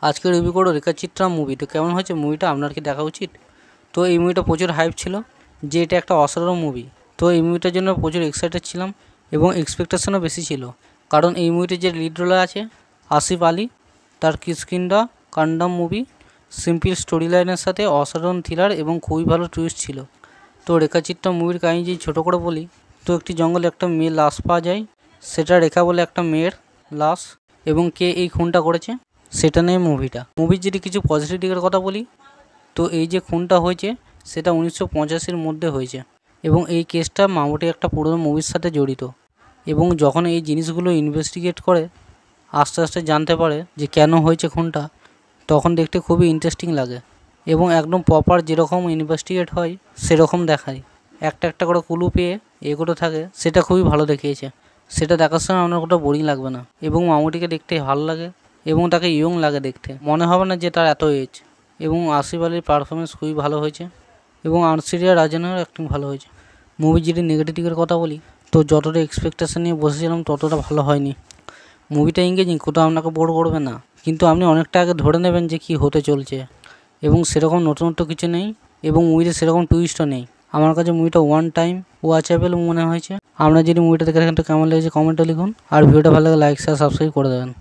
আজকে রিভিউ করো রেখাচিত্রা মুভি। তো কেমন হয়েছে মুভিটা, আপনার কি দেখা উচিত? তো এই মুভিটা প্রচুর হাইপ ছিল যে এটা একটা অসাধারণ মুভি। তো এই মুভিটার জন্য প্রচুর এক্সাইটেড ছিলাম এবং এক্সপেকটেশনও বেশি ছিল, কারণ এই মুভিতে যে লিড রোলে আছে আসিফ আলী, তার কিষ্কিন্ধা কান্ডাম মুভি সিম্পল স্টোরি লাইনের সাথে অসাধারণ থ্রিলার এবং খুবই ভালো টুইস্ট ছিল। তো রেখাচিত্রা মুভির কাহিনী যদি ছোটো করে বলি, তো একটি জঙ্গলে একটা মেয়ের লাশ পাওয়া যায়, সেটা রেখা বলে একটা মেয়ের লাশ, এবং কে এই খুনটা করেছে সেটা নিয়ে মুভির যদি কিছু পজিটিভ দিকের কথা বলি, তো এই যে খুনটা হয়েছে সেটা 1985-র মধ্যে হয়েছে এবং এই কেসটা মামুটি একটা পুরনো মুভির সাথে জড়িত, এবং যখন এই জিনিসগুলো ইনভেস্টিগেট করে আস্তে আস্তে জানতে পারে যে কেন হয়েছে খুনটা, তখন দেখতে খুবই ইন্টারেস্টিং লাগে এবং একদম প্রপার যেরকম ইনভেস্টিগেট হয় সেরকম দেখায়। একটা একটা করে ক্লু পেয়ে এগুলো থাকে, সেটা খুবই ভালো দেখিয়েছে। সেটা দেখার সময় আপনার কোথাও বোরিং লাগবে না এবং মামুটিকে দেখতে ভালো লাগে এবং তাকে ইয়ং লাগে দেখতে, মনে হবে না যে তার এত এজ। এবং আসিফ আলির পারফরমেন্স খুবই ভালো হয়েছে এবং আনসিরিয়া রাজনের অ্যাক্টিং ভালো হয়েছে। মুভির যদি নেগেটিভ দিকের কথা বলি, তো যতটা এক্সপেকটেশন নিয়ে বসেছিলাম ততটা ভালো হয়নি। মুভিটা এঙ্গেজিং, কোথাও আপনাকে বোর করবে না, কিন্তু আপনি অনেকটা আগে ধরে নেবেন যে কী হতে চলছে, এবং সেরকম নতুনত্ব কিছু নেই এবং মুভিতে সেরকম টুইস্টও নেই। আমার কাছে মুভিটা ওয়ান টাইম ওয়াচেবল মনে হয়েছে। আপনার যদি মুভিটা দেখে থাকেন তো কেমন লেগেছে কমেন্টে লিখুন, আর ভিডিওটা ভালো লাগে লাইক শেয়ার সাবস্ক্রাইব করে দেবেন।